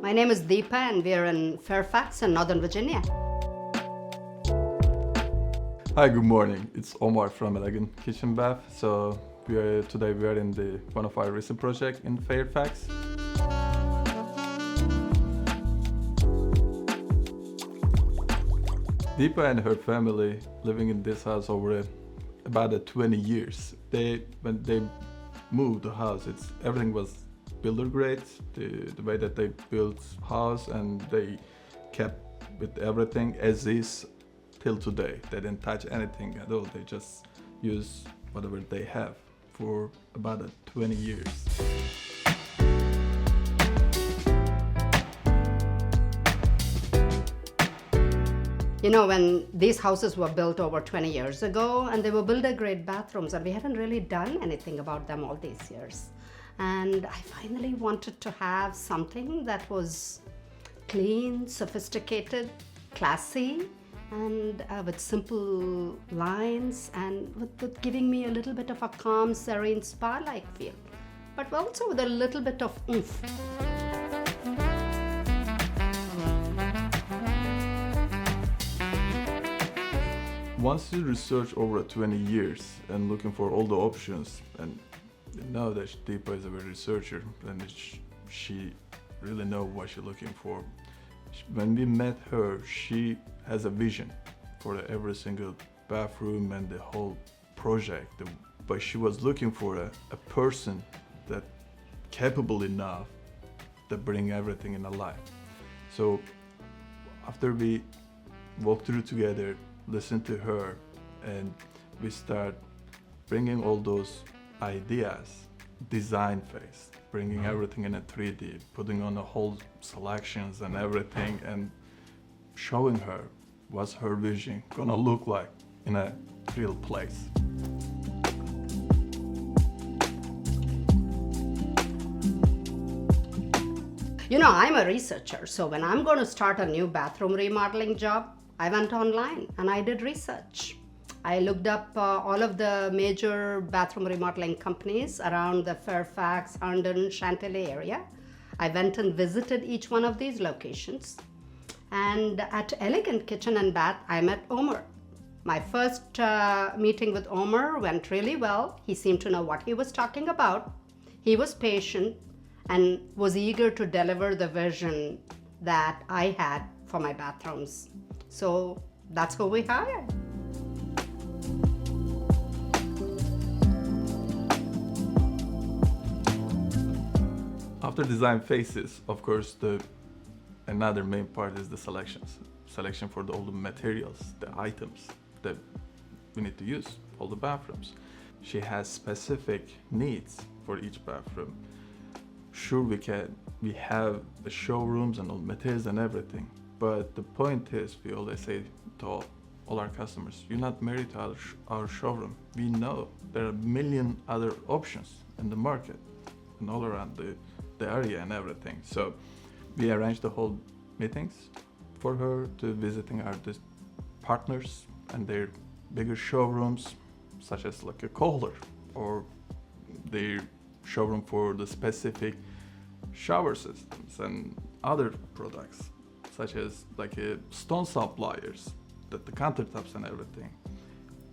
My name is Deepa and we are in Fairfax in Northern Virginia. Hi, good morning. It's Omar from Elegant Kitchen&Bath. So today we are in one of our recent projects in Fairfax. Deepa and her family living in this house over about 20 years. When they moved the house, everything was builder grade. The way that they built house, and they kept with everything as is till today. They didn't touch anything at all. They just use whatever they have for about 20 years. You know, when these houses were built over 20 years ago, and they were builder-grade bathrooms, and we hadn't really done anything about them all these years. And I finally wanted to have something that was clean, sophisticated, classy, and with simple lines, and with giving me a little bit of a calm, serene, spa-like feel, but also with a little bit of oomph. Once you research over 20 years and looking for all the options, and you know that Deepa is a very researcher, and she really knows what she's looking for. When we met her, she has a vision for every single bathroom and the whole project, but she was looking for a person that capable enough to bring everything in alive. So after we walked through together, listen to her, and we start bringing all those ideas, design phase, bringing everything in a 3D, putting on the whole selections and everything, and showing her what's her vision gonna look like in a real place. You know, I'm a researcher, so when I'm going to start a new bathroom remodeling job, I went online and I did research. I looked up all of the major bathroom remodeling companies around the Fairfax, Herndon, Chantilly area. I went and visited each one of these locations. And at Elegant Kitchen&Bath, I met Omar. My first meeting with Omar went really well. He seemed to know what he was talking about. He was patient and was eager to deliver the vision that I had for my bathrooms. So that's who we hired. After design phases, of course, another main part is the selections. Selection for all the materials, the items that we need to use, all the bathrooms. She has specific needs for each bathroom. Sure, we have the showrooms and all materials and everything, but the point is, we always say to all our customers, you're not married to our showroom. We know there are a million other options in the market and all around the area and everything. So we arranged the whole meetings for her to visiting our partners and their bigger showrooms, such as like a Kohler, or their showroom for the specific shower systems and other products, such as like stone suppliers, the countertops and everything.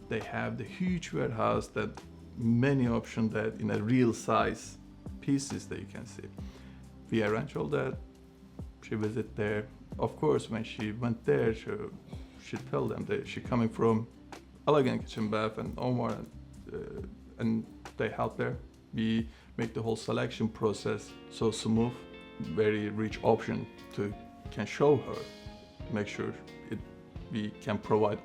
They have the huge warehouse that many options that in a real size pieces that you can see. We arrange all that. She visit there. Of course, when she went there, she tell them that she coming from Elegant Kitchen&Bath and Omar, and they help her. We make the whole selection process so smooth, very rich option can show her, make sure we can provide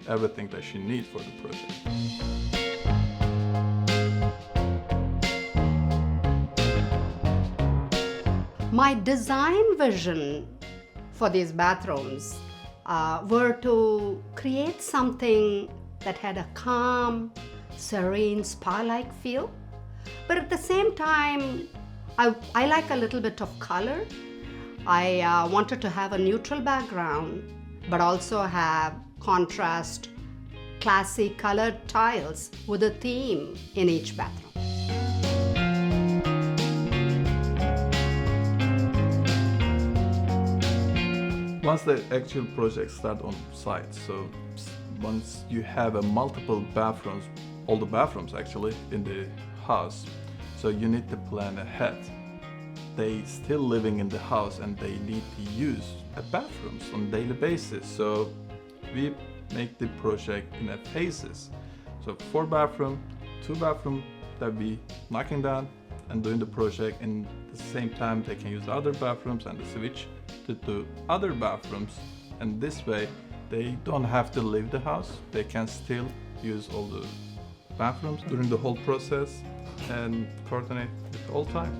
everything that she needs for the project. My design vision for these bathrooms were to create something that had a calm, serene, spa-like feel, but at the same time, I like a little bit of color. I wanted to have a neutral background, but also have contrast, classy colored tiles with a theme in each bathroom. once the actual project start on site, so once you have a multiple bathrooms, all the bathrooms actually in the house, so you need to plan ahead. They still living in the house and they need to use a bathrooms on daily basis, so we make the project in a phases. So 4 bathroom, 2 bathroom that we knocking down and doing the project, in the same time they can use other bathrooms and switch to other bathrooms, and this way they don't have to leave the house. They can still use all the bathrooms during the whole process and coordinate at all time.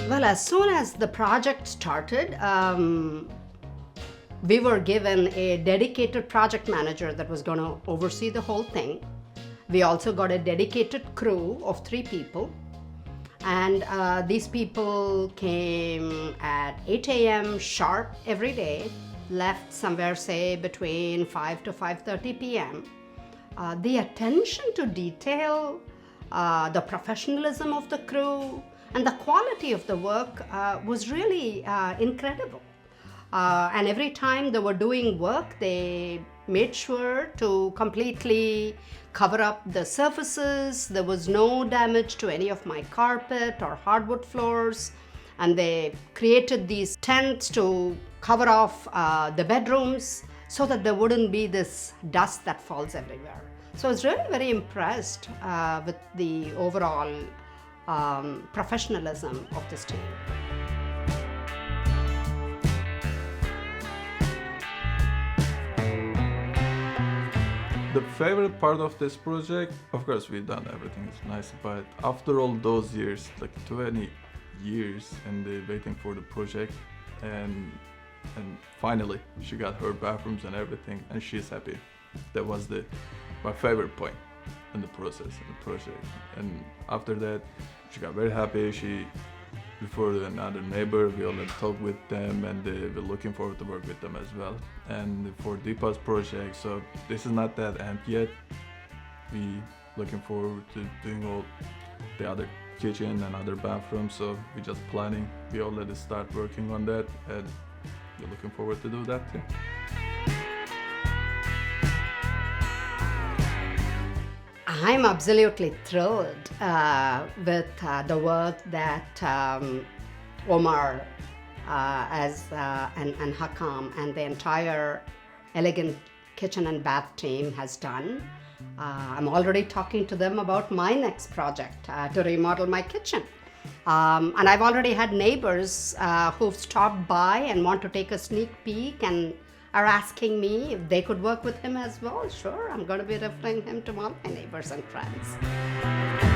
Well, as soon as the project started, we were given a dedicated project manager that was going to oversee the whole thing. We also got a dedicated crew of 3 people. And these people came at 8 a.m. sharp every day, left somewhere, say, between 5 to 5:30 p.m. The attention to detail, the professionalism of the crew, and the quality of the work was really incredible. And every time they were doing work, they made sure to completely cover up the surfaces. There was no damage to any of my carpet or hardwood floors. And they created these tents to cover off the bedrooms so that there wouldn't be this dust that falls everywhere. So I was really very impressed with the overall professionalism of this team. The favorite part of this project, of course, we've done everything is nice, but after all those years, like 20 years, and waiting for the project, and finally she got her bathrooms and everything, and she's happy. That was my favorite point in the process, in the project. And after that, she got very happy. Before another neighbor, we already talked with them, and we're looking forward to work with them as well. And for Deepa's project, so this is not that end yet. We looking forward to doing all the other kitchen and other bathrooms, so we're just planning. We already start working on that, and we're looking forward to do that too. I'm absolutely thrilled with the work that Omar and Hakam and the entire Elegant Kitchen&Bath team has done. I'm already talking to them about my next project to remodel my kitchen. And I've already had neighbors who've stopped by and want to take a sneak peek and are asking me if they could work with him as well. Sure, I'm going to be referring him to all my neighbors and friends.